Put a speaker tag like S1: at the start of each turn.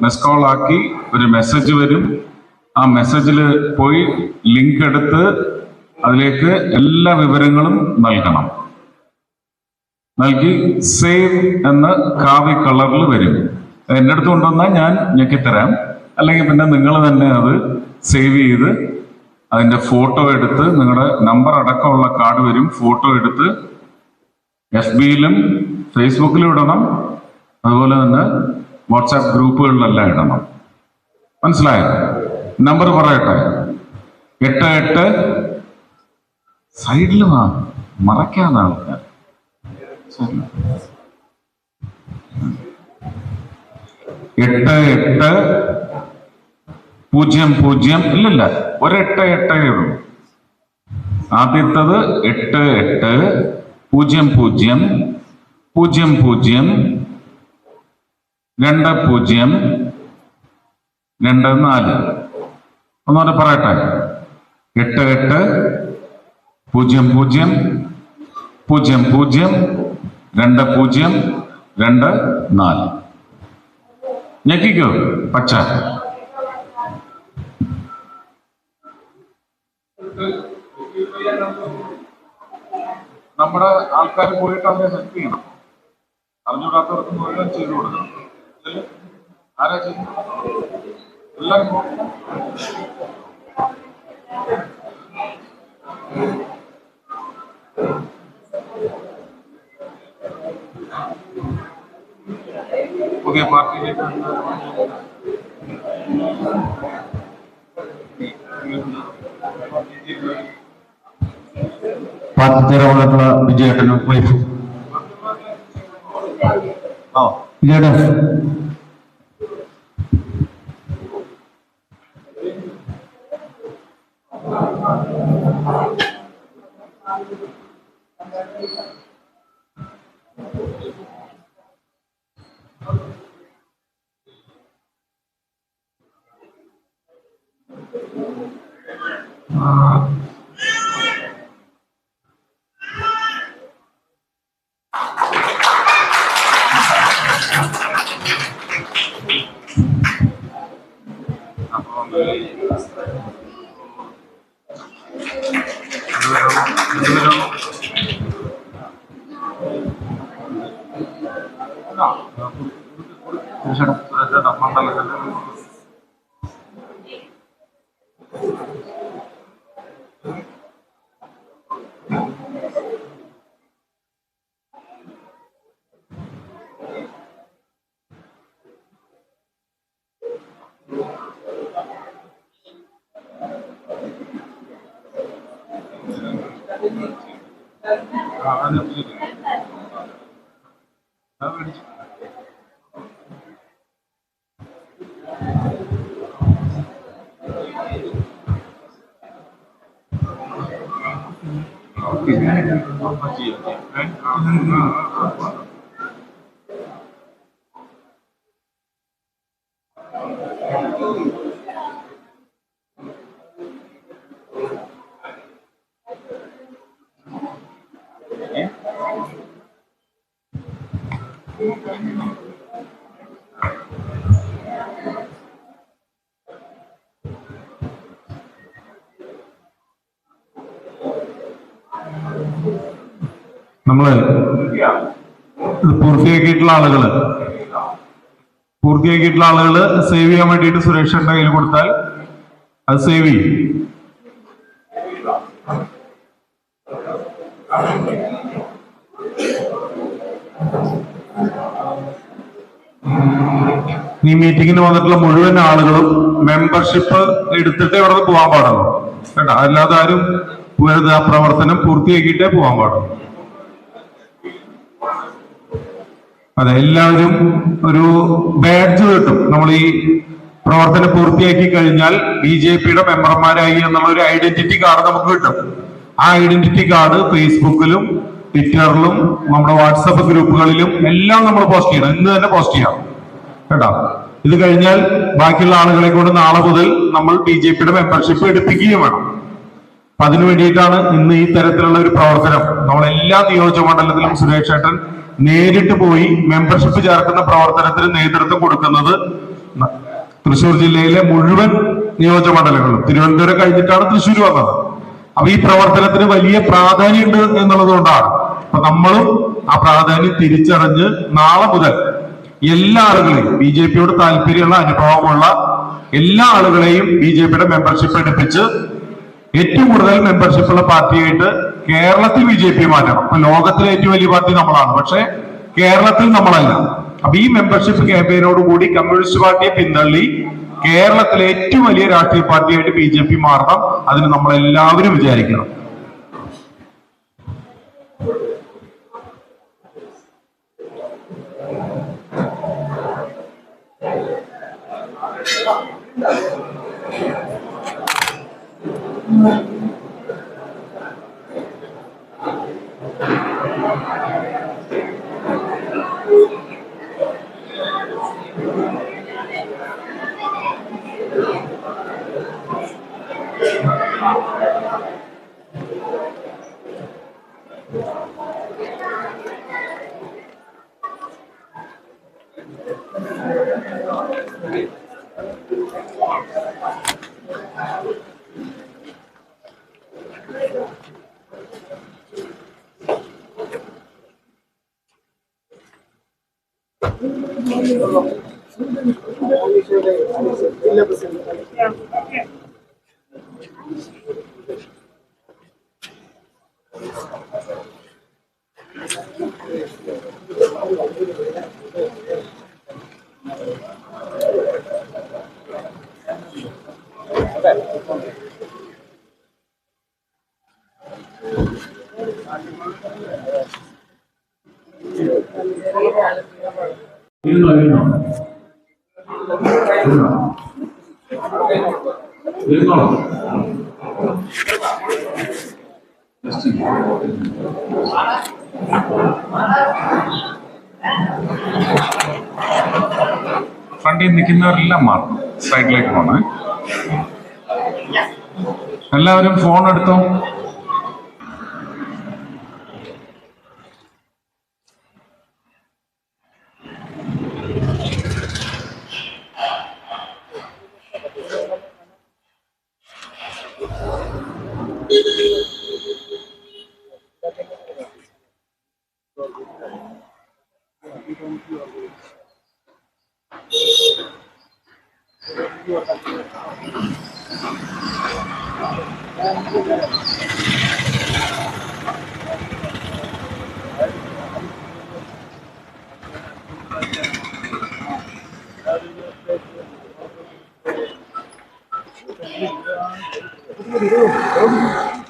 S1: Miss call ആക്കി ഒരു message വരും. ആ മെസ്സേജിൽ പോയി ലിങ്ക് എടുത്ത് അതിലേക്ക് എല്ലാ വിവരങ്ങളും നൽകണം. നൽകി സേവ് എന്ന് കാവി കളറിൽ വരും. എൻ്റെ അടുത്ത് കൊണ്ടുവന്നാൽ ഞാൻ ഞെക്കിത്തരാം. അല്ലെങ്കിൽ പിന്നെ നിങ്ങൾ തന്നെ അത് സേവ് ചെയ്ത് അതിൻ്റെ ഫോട്ടോ എടുത്ത്, നിങ്ങളുടെ നമ്പർ അടക്കമുള്ള കാർഡ് വരും, ഫോട്ടോ എടുത്ത് FBയിലും ഫേസ്ബുക്കിലും ഇടണം. അതുപോലെ തന്നെ വാട്സാപ്പ് ഗ്രൂപ്പുകളിലെല്ലാം ഇടണം. മനസ്സിലായോ? നമ്പർ പറയട്ടെ. 88 സൈഡിൽ മറക്കാതെ ആൾക്കാർ 8800 ഇല്ലില്ല, 188 ഉള്ളൂ. ആദ്യത്തത് 88002024. ഒന്നുകൂടെ പറയട്ടെ. 88002024. ഞെക്കിക്കോ പച്ച. നമ്മുടെ ആൾക്കാർ പോയിട്ട് അവരെ ഹെൽപ്പ് ചെയ്യണം. അറിഞ്ഞുകൂടാത്തവർക്ക് മുഴുവൻ ചെയ്തു കൊടുക്കണം. ആരാ ചെയ്യുന്നത്? എല്ലാവരും പുതിയ പാർട്ടിയിലേക്ക്
S2: പാർട്ടിത്തരമുള്ള വിജയേട്ടനും വൈഫും വിജയേട്ടൻ നമ്മള് ഇത് പൂർത്തിയാക്കിയിട്ടുള്ള ആളുകള് സേവ് ചെയ്യാൻ വേണ്ടിയിട്ട് സുരേഷന്റെ കയ്യിൽ കൊടുത്താൽ അത് സേവ് ചെയ്യും. ഈ മീറ്റിങ്ങിന് വന്നിട്ടുള്ള മുഴുവൻ ആളുകളും മെമ്പർഷിപ്പ് എടുത്തിട്ടേ ഇവിടെ പോകാൻ പാടുള്ളൂ കേട്ടോ. അല്ലാതെ ആരും വെറുതെ ആ പ്രവർത്തനം പൂർത്തിയാക്കിയിട്ടേ പോകാൻ പാടുള്ളൂ. അതെ, എല്ലാവരും ഒരു ബാഡ്ജ് കിട്ടും. നമ്മൾ ഈ പ്രവർത്തനം പൂർത്തിയാക്കി കഴിഞ്ഞാൽ BJPയുടെ മെമ്പർമാരായി എന്നുള്ള ഒരു ഐഡന്റിറ്റി കാർഡ് നമുക്ക് കിട്ടും. ആ ഐഡന്റിറ്റി കാർഡ് ഫേസ്ബുക്കിലും ട്വിറ്ററിലും നമ്മുടെ വാട്സപ്പ് ഗ്രൂപ്പുകളിലും എല്ലാം നമ്മൾ പോസ്റ്റ് ചെയ്യണം. ഇന്ന് തന്നെ പോസ്റ്റ് ചെയ്യാം കേട്ടോ. ഇത് കഴിഞ്ഞാൽ ബാക്കിയുള്ള ആളുകളെ കൊണ്ട് നാളെ മുതൽ നമ്മൾ BJPയുടെ മെമ്പർഷിപ്പ് എടുപ്പിക്കുകയും വേണം. അപ്പൊ അതിനു വേണ്ടിയിട്ടാണ് ഇന്ന് ഈ തരത്തിലുള്ള ഒരു പ്രവർത്തനം നമ്മളെല്ലാ നിയോജക മണ്ഡലത്തിലും സുരേഷ് ഏട്ടൻ നേരിട്ട് പോയി മെമ്പർഷിപ്പ് ചേർക്കുന്ന പ്രവർത്തനത്തിന് നേതൃത്വം കൊടുക്കുന്നത്. തൃശ്ശൂർ ജില്ലയിലെ മുഴുവൻ നിയോജകമണ്ഡലങ്ങളും, തിരുവനന്തപുരം കഴിഞ്ഞിട്ടാണ് തൃശ്ശൂർ വന്നത്. അപ്പൊ ഈ പ്രവർത്തനത്തിന് വലിയ പ്രാധാന്യമുണ്ട് എന്നുള്ളത് കൊണ്ടാണ്. അപ്പൊ നമ്മളും ആ പ്രാധാന്യം തിരിച്ചറിഞ്ഞ് നാളെ മുതൽ എല്ലാ ആളുകളെയും, ബി ജെ പിയോട് താല്പര്യമുള്ള അനുഭവമുള്ള എല്ലാ ആളുകളെയും ബി ജെ പിയുടെ മെമ്പർഷിപ്പ് എടുപ്പിച്ച് ഏറ്റവും കൂടുതൽ മെമ്പർഷിപ്പ് ഉള്ള പാർട്ടിയായിട്ട് കേരളത്തിൽ ബി ജെ പി മാറ്റണം. അപ്പൊ ലോകത്തിലെ ഏറ്റവും വലിയ പാർട്ടി നമ്മളാണ്, പക്ഷെ കേരളത്തിൽ നമ്മളല്ല. അപ്പൊ ഈ മെമ്പർഷിപ്പ് ക്യാമ്പയിനോട് കൂടി കമ്മ്യൂണിസ്റ്റ് പാർട്ടിയെ പിന്തള്ളി കേരളത്തിലെ ഏറ്റവും വലിയ രാഷ്ട്രീയ പാർട്ടിയായിട്ട് ബി ജെ പി മാറണം. അതിന് നമ്മളെല്ലാവരും വിചാരിക്കണം.
S1: ഫ്രണ്ടിൽ നിൽക്കുന്നവരെല്ലാം മാറും, സൈഡിലേക്ക് പോണേ. എല്ലാവരും ഫോൺ എടുത്തോ.
S3: Video.